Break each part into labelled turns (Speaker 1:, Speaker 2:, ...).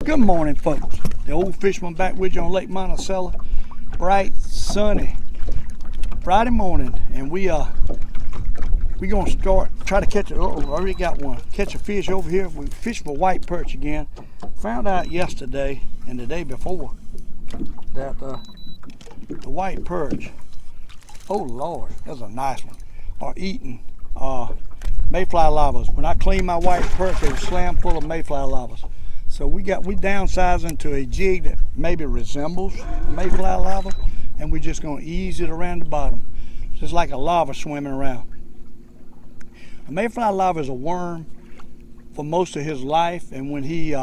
Speaker 1: Good morning, folks. The Old Fisherman back with you on Lake Monticello. Bright, sunny Friday morning, and we gonna try to catch already got one. Catch a fish over here. We fishing for white perch again. Found out yesterday and the day before that the white perch, oh Lord, that's a nice one, are eating mayfly larvas. When I cleaned my white perch, they were slam full of mayfly larvas. So we downsizing to a jig that maybe resembles a mayfly larva, and we're just gonna ease it around the bottom, just like a larva swimming around. A mayfly larva is a worm for most of his life, and when he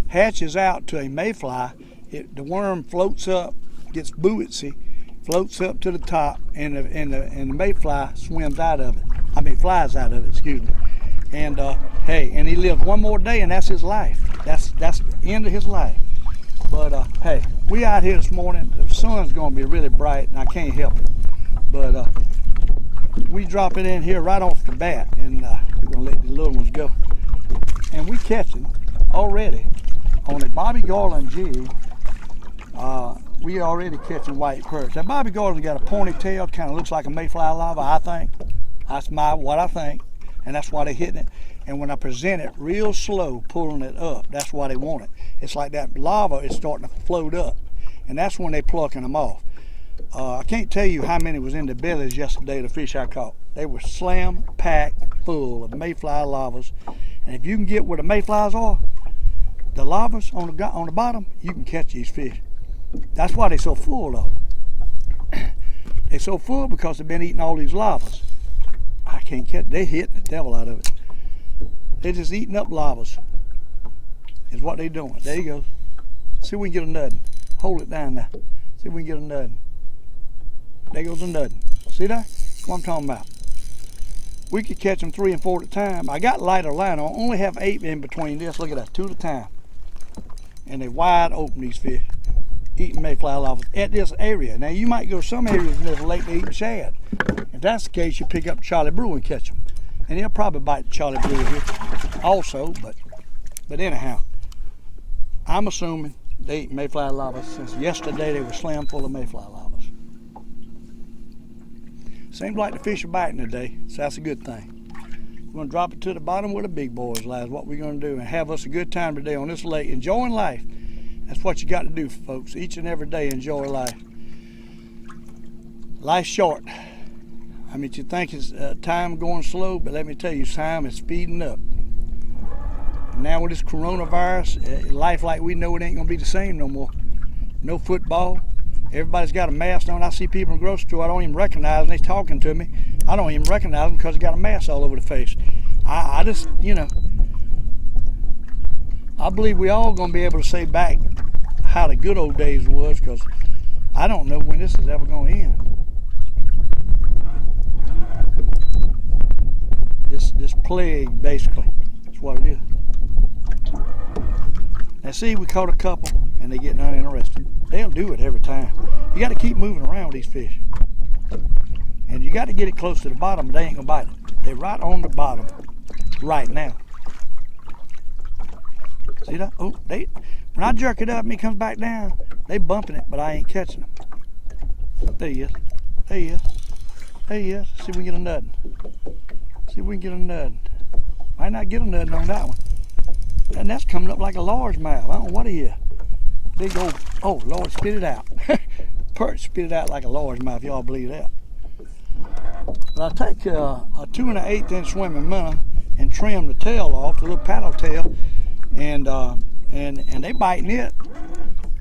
Speaker 1: hatches out to a mayfly, the worm floats up, gets buoyancy, floats up to the top, and the mayfly swims out of it. I mean, flies out of it, excuse me. And hey, and he lives one more day, and that's his life. That's the end of his life. But hey, we out here this morning. The sun's gonna be really bright, and I can't help it. But we drop it in here right off the bat, and we're gonna let the little ones go. And we catching already on a Bobby Garland jig. We already catching white perch. Now Bobby Garland got a pointy tail, kind of looks like a mayfly larva, I think. That's what I think, and that's why they're hitting it. And when I present it real slow, pulling it up, that's why they want it. It's like that larva is starting to float up, and that's when they plucking them off. I can't tell you how many was in the bellies yesterday of the fish I caught. They were slam packed full of mayfly larvas, and if you can get where the mayflies are, the larvas on the bottom, you can catch these fish. That's why they're so full of them. They're so full because they've been eating all these larvas. I can't catch. They're hitting the devil out of it. They're just eating up larvas. Is what they're doing. There you go. See if we can get a nutting. Hold it down there. See if we can get a nutting. There goes a nutting. See that? That's what I'm talking about. We could catch them 3 and 4 at a time. I got lighter line on. Only have 8 in between this. Look at that. 2 at a time. And they're wide open, these fish. Eating mayfly larvas at this area. Now you might go some areas in this lake to eat shad. If that's the case, you pick up Charlie Brewer and catch them. And he'll probably bite Charlie Brewer here also, but anyhow, I'm assuming they eat mayfly larvas. Since yesterday they were slam full of mayfly larvas. Seems like the fish are biting today, so that's a good thing. We're gonna drop it to the bottom where the big boys lie, is what we're gonna do, and have us a good time today on this lake, enjoying life. That's what you got to do, folks. Each and every day, enjoy life. Life's short. I mean, you think it's time going slow, but let me tell you, time is speeding up. Now with this coronavirus, life like we know it ain't gonna be the same no more. No football. Everybody's got a mask on. I see people in the grocery store I don't even recognize, and they talking to me. I don't even recognize them because they got a mask all over the face. I just, you know, I believe we all gonna be able to say back how the good old days was, because I don't know when this is ever gonna end. This plague, basically, is what it is. Now see, we caught a couple and they getting uninterested. They'll do it every time. You got to keep moving around with these fish. And you got to get it close to the bottom, but they ain't gonna bite it. They're right on the bottom right now. See that? Oh, when I jerk it up and he comes back down, they bumping it, but I ain't catching them. There he is. There he is. There he is. See if we can get a nutting. See if we can get a nutting. Might not get a nutting on that one. And that's coming up like a largemouth. I don't know what he is. Big old, oh Lord, spit it out. Perch spit it out like a largemouth, y'all believe that. But I take a 2 1/8 inch swimming minnow and trim the tail off, the little paddle tail, and they biting it.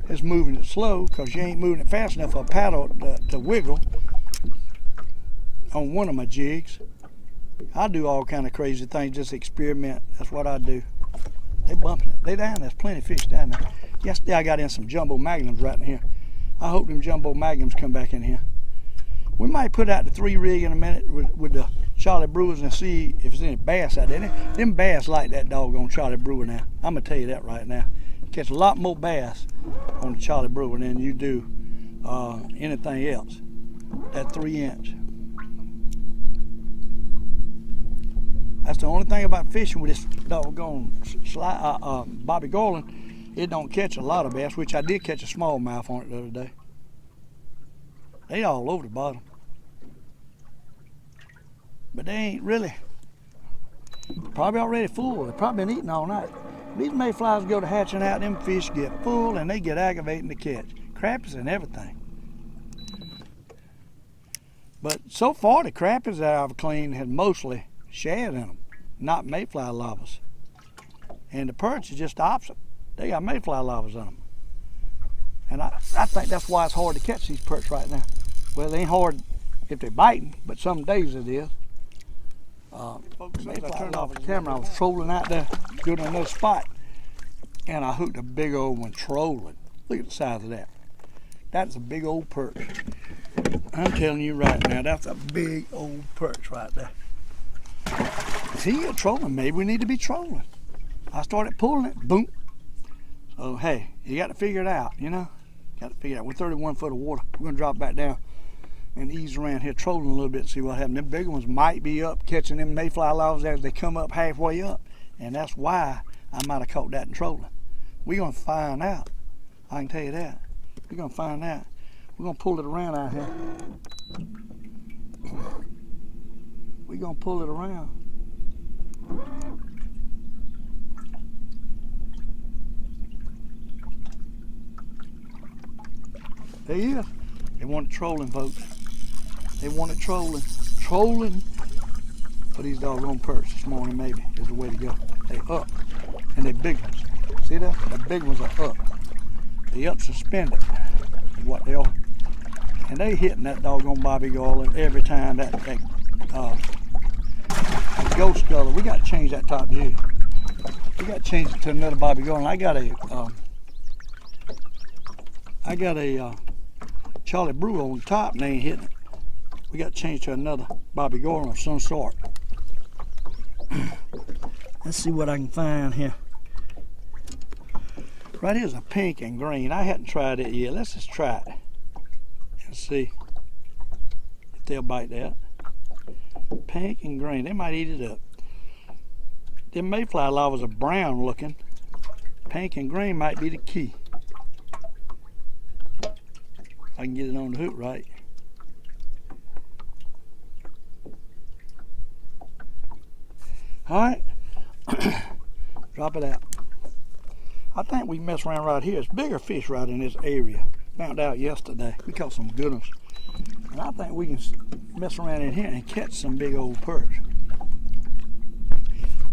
Speaker 1: It's moving it slow because you ain't moving it fast enough for a paddle to wiggle on one of my jigs. I do all kind of crazy things, just experiment. That's what I do. They bumping it. They down. There's plenty of fish down there. Yesterday I got in some jumbo magnums right in here. I hope them jumbo magnums come back in here. We might put out the 3 rig in a minute with the Charlie Brewers and see if there's any bass out there. Them bass like that doggone Charlie Brewer now. I'm gonna tell you that right now. You catch a lot more bass on the Charlie Brewer than you do anything else. That 3 inch. That's the only thing about fishing with this doggone Bobby Garland. It don't catch a lot of bass, which I did catch a smallmouth on it the other day. They all over the bottom. But they ain't really. Probably already full. They've probably been eating all night. These mayflies go to hatching out, them fish get full and they get aggravating to catch. Crappies and everything. But so far the crappies that I've cleaned had mostly shad in them, not mayfly larvas. And the perch is just the opposite. They got mayfly larvas in them. And I think that's why it's hard to catch these perch right now. Well, it ain't hard if they're biting, but some days it is. Mayfly I turned off the camera, I was trolling out there, doing another spot, and I hooked a big old one trolling. Look at the size of that. That's a big old perch. I'm telling you right now, that's a big old perch right there. See, you're trolling. Maybe we need to be trolling. I started pulling it, boom. So, hey, you got to figure it out, you know? Got to figure it out. We're 31 foot of water. We're going to drop back down and ease around here trolling a little bit, see what happens. Them bigger ones might be up catching them mayfly larvas as they come up halfway up. And that's why I might have caught that in trolling. We're going to find out. I can tell you that. We're going to find out. We're going to pull it around out here. We're going to pull it around. There he is. They wanted trolling, folks. They wanted trolling. Trolling for these doggone perch this morning, maybe, is the way to go. They up. And they big ones. See that? The big ones are up. They up suspended is what they are. And they hitting that doggone Bobby Garland every time that ghost color. We got to change that top jig. We got to change it to another Bobby Garland. I got a Charlie Brew on the top and they ain't hitting it. We got to change to another Bobby Garland of some sort. Let's see what I can find here. Right here's a pink and green. I hadn't tried it yet. Let's just try it and see if they'll bite that. Pink and green. They might eat it up. Them mayfly larvas are brown looking. Pink and green might be the key. I can get it on the hook right. All right, drop it out. I think we mess around right here. It's bigger fish right in this area. Found out yesterday. We caught some good ones. And I think we can mess around in here and catch some big old perch.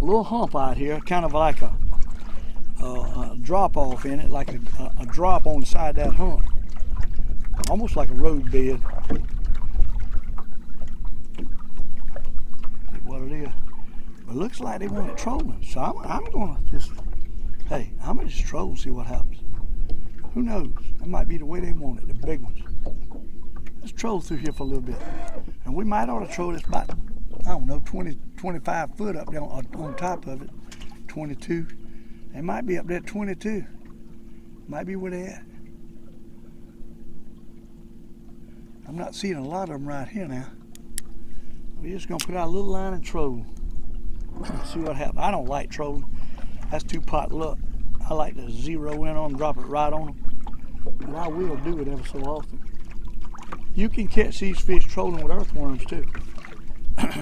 Speaker 1: A little hump out here, kind of like a drop off in it, like a drop on the side of that hump. Almost like a road bed. That's what it is. But it looks like they want it trolling. So I'm gonna just, hey, I'm gonna just troll and see what happens. Who knows? That might be the way they want it, the big ones. Let's troll through here for a little bit. And we might ought to troll this about, I don't know, 20, 25 foot up there on top of it. 22. They might be up there at 22. Might be where they at. I'm not seeing a lot of them right here now. We're just gonna put out a little line and troll. See what happens. I don't like trolling. That's too pot luck. I like to zero in on them, drop it right on them. And I will do it ever so often. You can catch these fish trolling with earthworms too.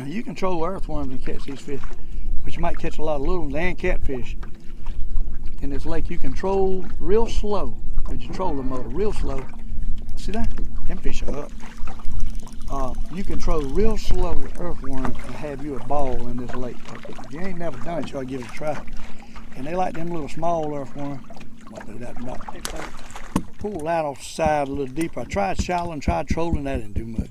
Speaker 1: You can troll earthworms and catch these fish. But you might catch a lot of little ones and catfish. In this lake you can troll real slow with your trolling motor, real slow. See that? Them fish are up. You can troll real slow with earthworms and have you a ball in this lake. If you ain't never done it, you ought to give it a try. And they like them little small earthworms. Might do that about. Pull that off the side a little deeper. I tried shallow and tried trolling, that didn't do much.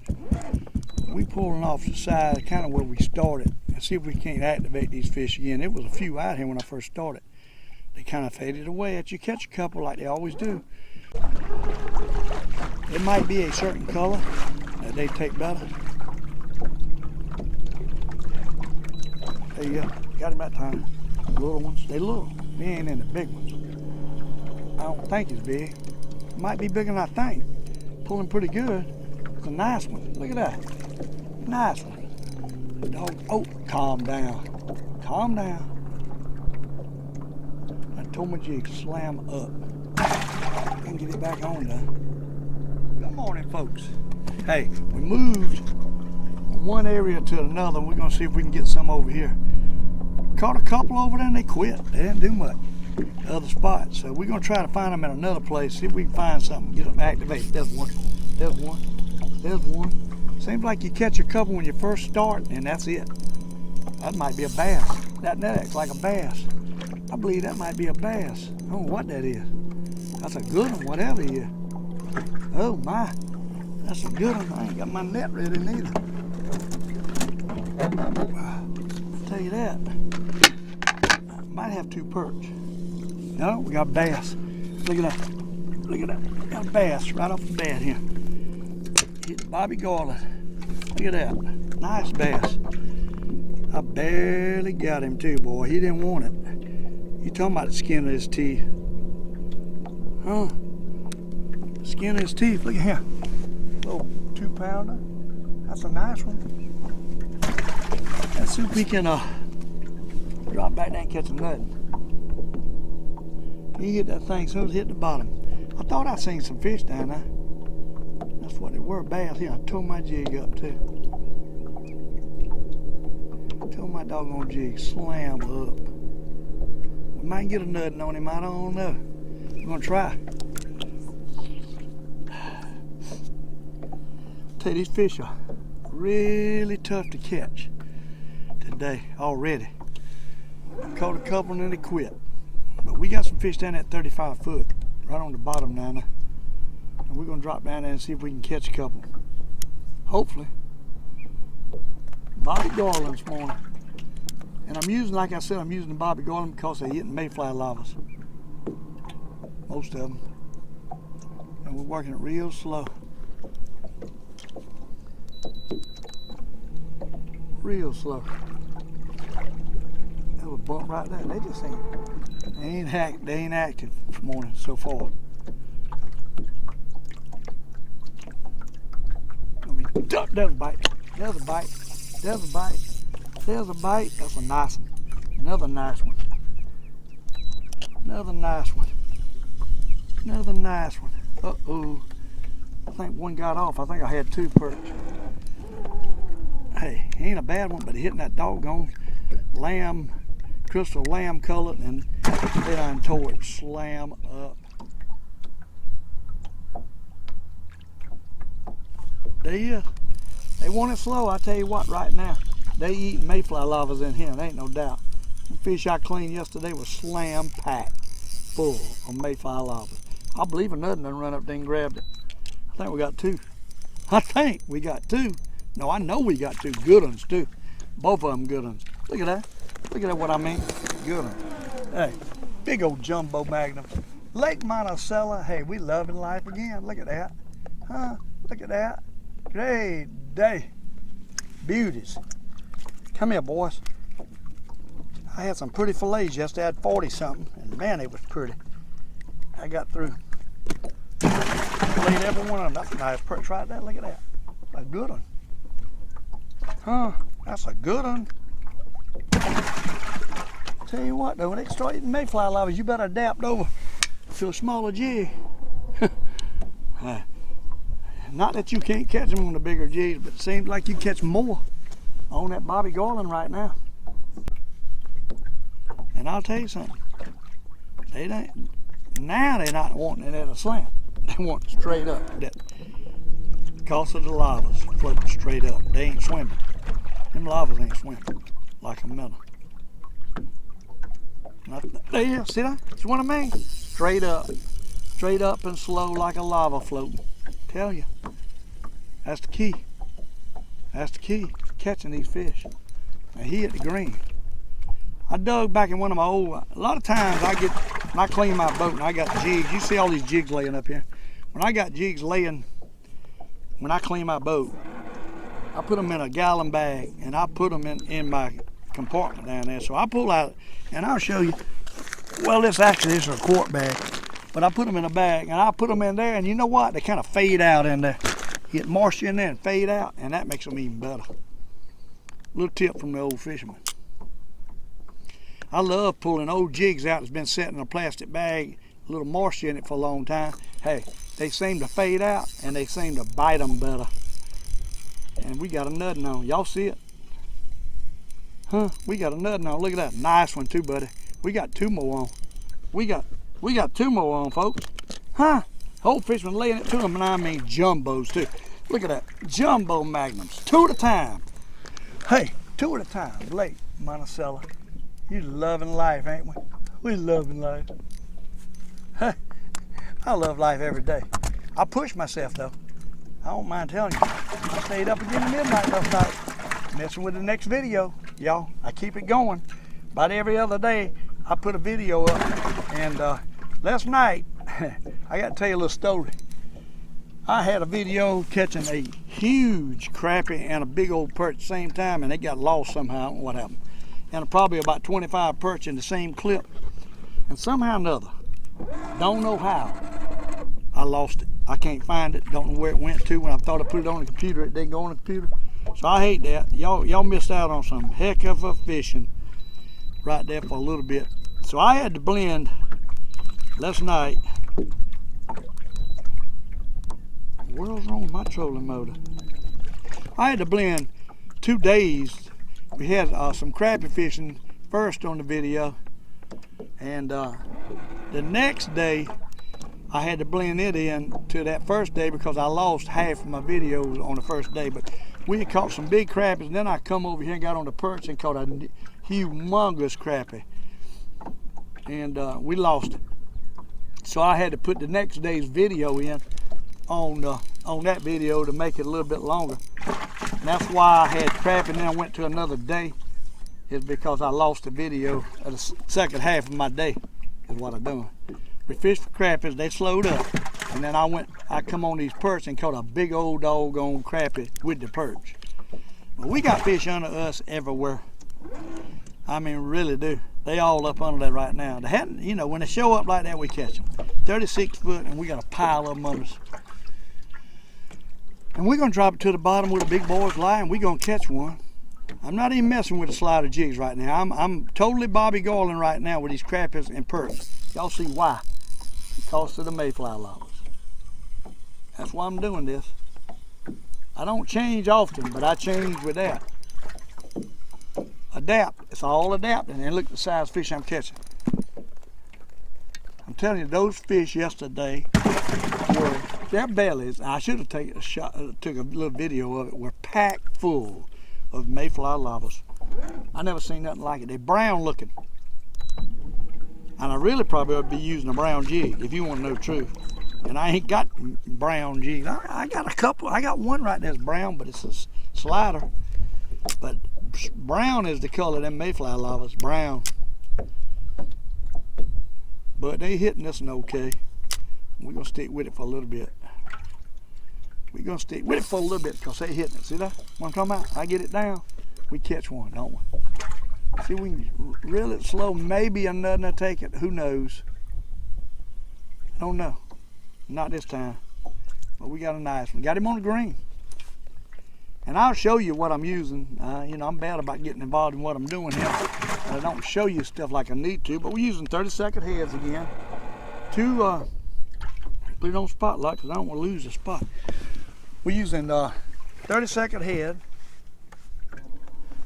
Speaker 1: We pulling off the side, kind of where we started, and see if we can't activate these fish again. There was a few out here when I first started. They kind of faded away. You catch a couple like they always do. It might be a certain color that they take better. There you go. Got him that time. Little ones. They little. They ain't in the big ones. I don't think it's big. It might be bigger than I think. Pulling pretty good. It's a nice one. Look at that. Nice one. The dog. Oh, calm down. Calm down. Told my jig, slam up. I can get it back on now. Good morning, folks. Hey, we moved from one area to another. We're gonna see if we can get some over here. Caught a couple over there and they quit. They didn't do much. The other spots. So we're gonna try to find them in another place. See if we can find something. Get them activated. There's one. There's one. There's one. Seems like you catch a couple when you first start, and that's it. That might be a bass. That acts like a bass. I believe that might be a bass. I don't know what that is. That's a good one, whatever it is. Oh my, that's a good one. I ain't got my net ready neither. I'll tell you that. I might have two perch. No, we got a bass. Look at that. Look at that. We got a bass right off the bat here. Hit Bobby Garland. Look at that. Nice bass. I barely got him too, boy. He didn't want it. You talking about the skin of his teeth. Huh? Skin of his teeth. Look at here. Little 2-pounder. That's a nice one. Let's see if we can drop back there and catch nothing. He hit that thing as soon as it hit the bottom. I thought I seen some fish down there. That's what they were, bass. Here, I tore my jig up too. Tore my doggone jig, slam up. We might get a nutting on him, I don't know. We're gonna try. Tell you, these fish are really tough to catch today already. Caught a couple and then they quit. But we got some fish down at 35 foot, right on the bottom down there. And we're gonna drop down there and see if we can catch a couple. Hopefully. Bobby Garland this morning. And I'm using, like I said, I'm using the Bobby Garland because they're hitting mayfly larvas. Most of them. And we're working it real slow. Real slow. That was a bump right there. They just ain't, they ain't active this morning so far. There's a bite. There's a bite. There's a bite. There's a bite. That's a nice one. Another nice one. Another nice one. Another nice one. Uh-oh. I think one got off. I think I had two perch. Hey, he ain't a bad one, but he hitting that doggone lamb, crystal lamb colored, and they done tore it slam up. There he is. They want it slow, I tell you what, right now. They eating mayfly larvas in here, there ain't no doubt. The fish I cleaned yesterday was slam packed full of mayfly larvas. I believe another done run up there and grabbed it. I think we got two. I think we got two. No, I know we got two good ones too. Both of them good ones. Look at that. Look at that, what I mean. Good ones. Hey, big old jumbo magnum. Lake Monticello. Hey, we loving life again. Look at that. Huh? Look at that. Great day. Beauties. Come here, boys. I had some pretty fillets yesterday. I had 40 something, and man, it was pretty. I got through. Filleted every one of them. That's a nice perch right there. Look at that. A good one. Huh? That's a good one. Tell you what, though, when they start eating mayfly larvas, you better adapt over to a smaller jig. Not that you can't catch them on the bigger jigs, but it seems like you catch more on that Bobby Garland right now. And I'll tell you something. Now they're not wanting it at a slant. They want it straight up. Because of the larvas floating straight up. They ain't swimming. Them larvas ain't swimming like a minnow. There, see that? That's what I mean. Straight up and slow like a lava floating. Tell you, that's the key. That's the key to catching these fish. Now he hit the green. I dug back in one of my old. A lot of times when I clean my boat and I got jigs. You see all these jigs laying up here. When I got jigs laying, when I clean my boat, I put them in a gallon bag and I put them in my compartment down there. So I pull out, and I'll show you. Well, this is a quart bag. But I put them in a bag and I put them in there, and you know what? They kind of fade out in there. Get moisture in there and fade out, and that makes them even better. Little tip from the Old Fisherman. I love pulling old jigs out that's been sitting in a plastic bag, a little moisture in it for a long time. Hey, they seem to fade out and they seem to bite them better. And we got a nutting on. Y'all see it? Huh? We got a nutting on. Look at that. Nice one too, buddy. We got 2 more on. We got 2 more on, folks. Huh? Old Fisherman laying it to them, and I mean jumbos too. Look at that. Jumbo magnums. 2 at a time. Hey, 2 at a time. Lake Monticello. You loving life, ain't we? We loving life. Hey, I love life every day. I push myself though. I don't mind telling you. I stayed up again at midnight last night, messing with the next video. Y'all, I keep it going. About every other day, I put a video up. And last night, I got to tell you a little story. I had a video catching a huge crappie and a big old perch at the same time, and they got lost somehow. I don't know what happened. And probably about 25 perch in the same clip. And somehow or another, don't know how, I lost it. I can't find it. Don't know where it went to. When I thought I put it on the computer, it didn't go on the computer. So I hate that. Y'all missed out on some heck of a fishing right there for a little bit. So I had to blend last night. What was wrong with my trolling motor? I had to blend 2 days. We had some crappie fishing first on the video, and the next day I had to blend it in to that first day because I lost half of my videos on the first day. But we had caught some big crappies, and then I come over here and got on the perch and caught a humongous crappie, and we lost it. So I had to put the next day's video in on that video to make it a little bit longer. And that's why I had crappie and then I went to another day, is because I lost the video of the second half of my day is what I'm doing. We fished for crappies, they slowed up, and then I come on these perch and caught a big old doggone crappie with the perch. But we got fish under us everywhere. I mean, really do. They all up under that right now. They hadn't, you know, when they show up like that, we catch them. 36 foot, and we got a pile of them under us. And we're gonna drop it to the bottom where the big boys lie, and we're gonna catch one. I'm not even messing with the slider jigs right now. I'm totally Bobby Garland right now with these crappies and perch. Y'all see why? Because of the mayfly larvas. That's why I'm doing this. I don't change often, but I change with that. Adapt. It's all adapting. And look at the size of fish I'm catching. I'm telling you, those fish yesterday were, their bellies, I should have taken a shot, took a little video of it, were packed full of mayfly larvas. I never seen nothing like it. They're brown looking. And I really probably ought to be using a brown jig if you want to know the truth. And I ain't got brown jigs. I got a couple. I got one right that's brown, but it's a slider. But brown is the color of them mayfly larvas, brown. But they hitting this one okay. We're gonna stick with it for a little bit. We're gonna stick with it for a little bit because they hitting it. See that? What I'm talking about? I get it down, we catch one, don't we? See, we can reel it slow. Maybe another will take it. Who knows? I don't know. Not this time. But we got a nice one. Got him on the green. And I'll show you what I'm using. You know, I'm bad about getting involved in what I'm doing here. I don't show you stuff like I need to, but we're using 30-second heads again to put it on spotlight because I don't want to lose the spot. We're using 30-second head,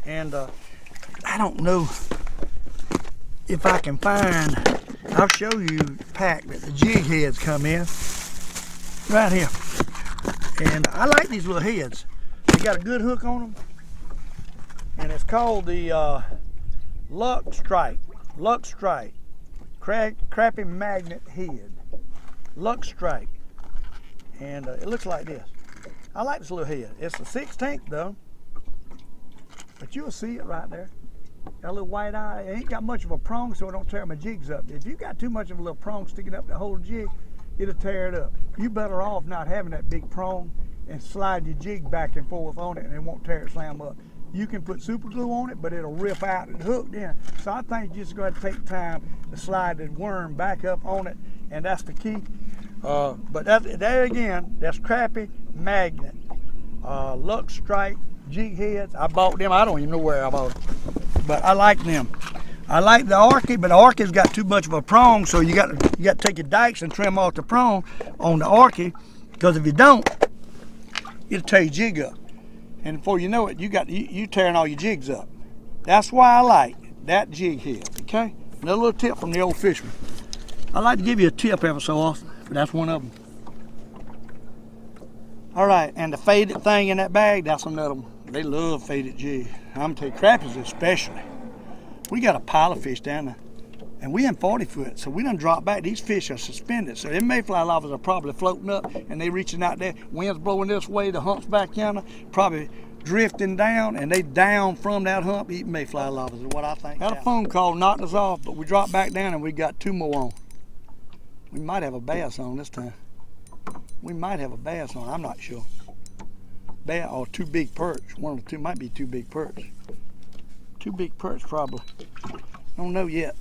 Speaker 1: and I don't know if I can find, I'll show you the pack that the jig heads come in right here. And I like these little heads. They got a good hook on them, and it's called the Luck Strike Crappie Magnet Head. Luck Strike. And it looks like this. I like this little head. It's a 16th though, but you'll see it right there. Got a little white eye. It ain't got much of a prong, so it don't tear my jigs up. If you got too much of a little prong sticking up the whole jig, it'll tear it up. You better off not having that big prong and slide your jig back and forth on it, and it won't tear it slam up. You can put super glue on it, but it'll rip out and hook in. So I think you're just going to take time to slide the worm back up on it, and that's the key. But there again, that's Crappie Magnet. Luck Strike jig heads. I bought them. I don't even know where I bought them, but I like them. I like the Arky, but the Arky's got too much of a prong, so you got to take your dikes and trim off the prong on the Arky, because if you don't, it'll tear your jig up. And before you know it, you tearing all your jigs up. That's why I like that jig here, okay? Another little tip from the Old Fisherman. I like to give you a tip every so often, but that's one of them. All right, and the faded thing in that bag, that's another one. They love faded jigs. I'm gonna tell you, crappies especially. We got a pile of fish down there, and we in 40 foot, so we done dropped back. These fish are suspended, so them mayfly larvas are probably floating up, and they reaching out there. Wind's blowing this way, the hump's back yonder, probably drifting down, and they down from that hump eating mayfly larvas is what I think. Got a phone call knocked us off, but we dropped back down and we got 2 more on. We might have a bass on this time. We might have a bass on, I'm not sure. Bass or 2 big perch. One of the 2 might be 2 big perch. 2 big perch probably. Don't know yet.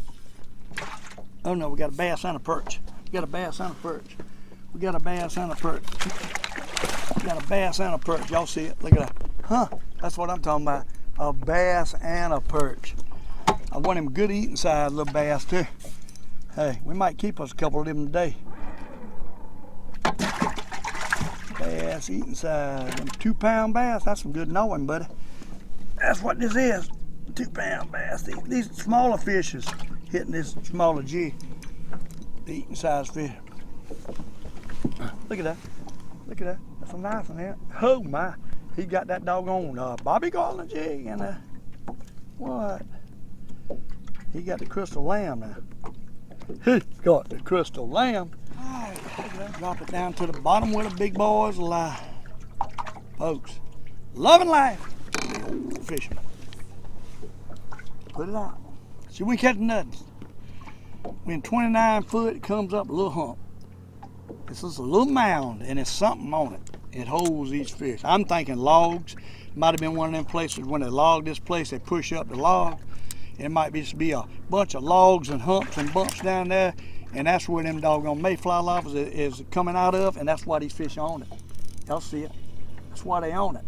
Speaker 1: Oh no, we got a bass and a perch. We got a bass and a perch. We got a bass and a perch. We got a bass and a perch. Y'all see it? Look at that. Huh? That's what I'm talking about. A bass and a perch. I want him good eating size little bass too. Hey, we might keep us a couple of them today. Bass eating size. 2-pound bass. That's some good knowing, buddy. That's what this is. 2-pound bass. These smaller fishes hitting this smaller jig. The eating size fish. Look at that. Look at that. That's a nice one there. Oh my. He got that doggone Bobby Garland jig and what? He got the crystal lamb now. He got the crystal lamb. Alright, drop it down to the bottom where the big boys lie. Folks, loving life. Old Fisherman. Put it out. See, we catch nothing. When 29 foot, it comes up a little hump. It's just a little mound, and it's something on it. It holds each fish. I'm thinking logs. It might have been one of them places when they log this place, they push up the log. It might be a bunch of logs and humps and bumps down there, and that's where them doggone mayfly larvas is coming out of, and that's why these fish own it. Y'all see it? That's why they own it.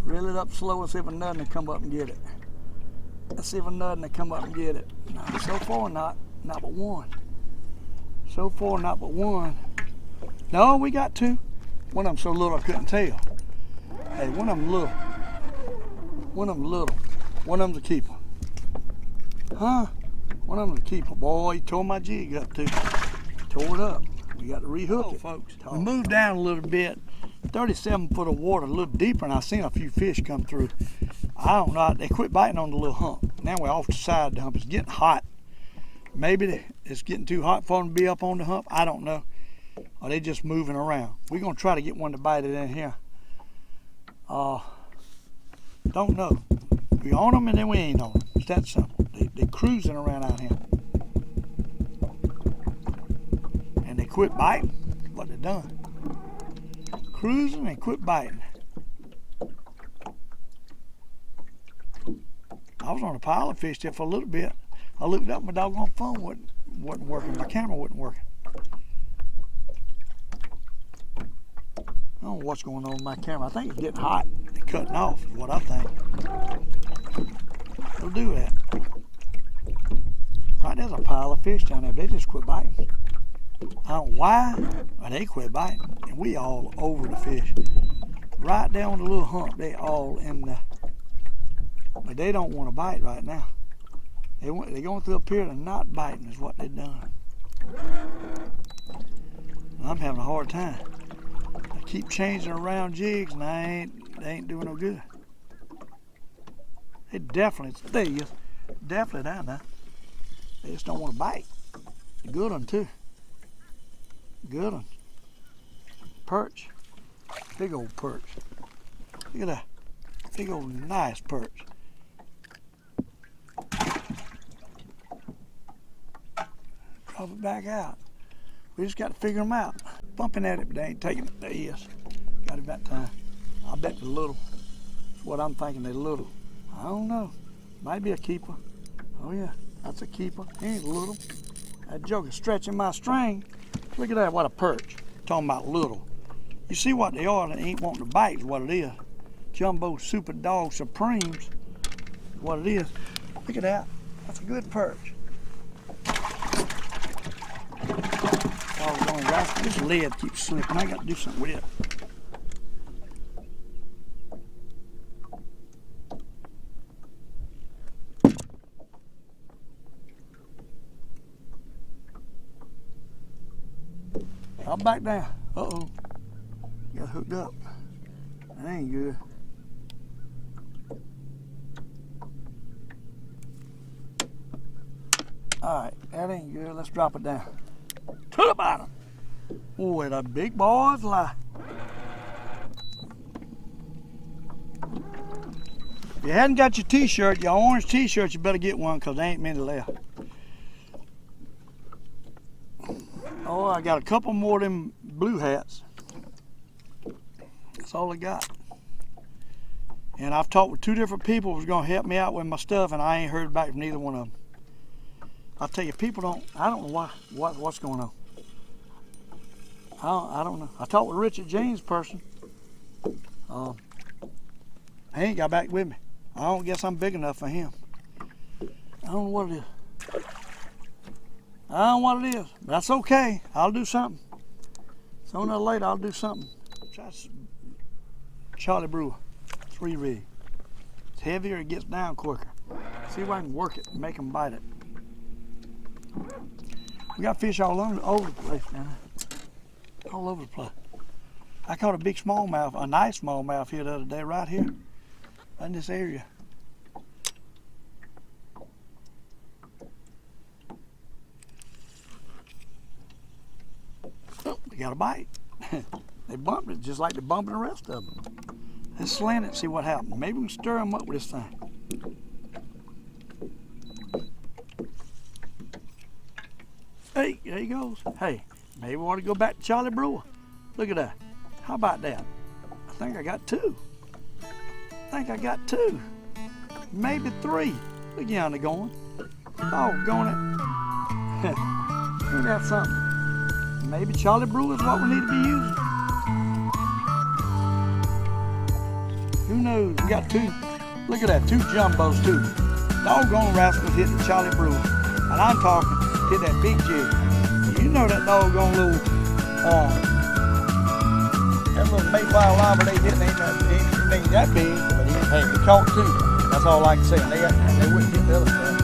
Speaker 1: Reel it up slow and see if a nut will come up and get it. Let's see if a nut will come up and get it. No, so far not but one. So far not but one. No, we got 2. One of them so little I couldn't tell. Hey, one of them little. One of them little. One of them's a keeper. Huh? One of them's a keeper. Boy, he tore my jig up too. Tore it up. We got to rehook it, folks. We moved down a little bit. 37 foot of water, a little deeper, and I seen a few fish come through. I don't know. They quit biting on the little hump. Now we're off the side of the hump. It's getting hot. Maybe it's getting too hot for them to be up on the hump. I don't know. Or they just moving around. We're going to try to get one to bite it in here. Don't know. We on them and then we ain't on them. It's that simple. They cruising around out here. And they quit biting. What they done. Cruising and quit biting. I was on a pile of fish there for a little bit. I looked up, my doggone phone wasn't working. My camera wasn't working. I don't know what's going on with my camera. I think it's getting hot and cutting off is what I think. It'll do that. Right, there's a pile of fish down there. They just quit biting. I don't know why, but they quit biting. And we all over the fish. Right down the little hump, they all in the... But they don't want to bite right now. They're going through a period of not biting is what they've done. And I'm having a hard time. I keep changing around jigs and they ain't doing no good. They definitely down there. They just don't want to bite. Good one too. Good one. Perch. Big old perch. Look at that. Big old nice perch. Drop it back out. We just got to figure them out. Bumping at it, but they ain't taking it. There he is. Got it that time. I bet they're little. That's what I'm thinking, they're little. I don't know. Might be a keeper. Oh yeah, that's a keeper. He ain't little. That joker's stretching my string. Look at that, what a perch. Talking about little. You see what they are, they ain't wanting to bite is what it is. Jumbo Super Dog Supremes is what it is. Look at that. That's a good perch. Doggone rascal. This lead keeps slipping. I got to do something with it. I'll back down. Uh-oh. Got hooked up. That ain't good. Alright, that ain't good. Let's drop it down. To the bottom. Boy, the big boys lie. If you hadn't got your t-shirt, your orange t-shirt, you better get one because there ain't many left. Oh, I got a couple more of them blue hats. That's all I got. And I've talked with 2 different people who's going to help me out with my stuff, and I ain't heard back from neither one of them. I'll tell you, people don't, I don't know what's going on. I don't know. I talked with Richard James' person. He ain't got back with me. I don't guess I'm big enough for him. I don't know what it is. I don't know what it is, but that's okay. I'll do something. Sooner or later, I'll do something. Try Charlie Brewer, 3 rig. It's heavier, it gets down quicker. See if I can work it and make them bite it. We got fish all over the place, man. All over the place. I caught a big smallmouth, a nice smallmouth here the other day, right here in this area. Oh, they got a bite. They bumped it just like they're bumping the rest of them. Let's slant it, see what happens. Maybe we can stir them up with this thing. Hey, there he goes. Hey, maybe we want to go back to Charlie Brewer. Look at that. How about that? I think I got 2. Maybe 3. Look yonder going. Doggone it. Ain't that something? Maybe Charlie Brewer is what we need to be using. Who knows? We got 2. Look at that, 2 jumbos too. Doggone rascals hit the Charlie Brewer. And I'm talking, hit that big jig. You know that doggone little, that little mayfly larva they hit ain't that big, but hey, they caught 2. That's all I can say. And they wouldn't get the other stuff.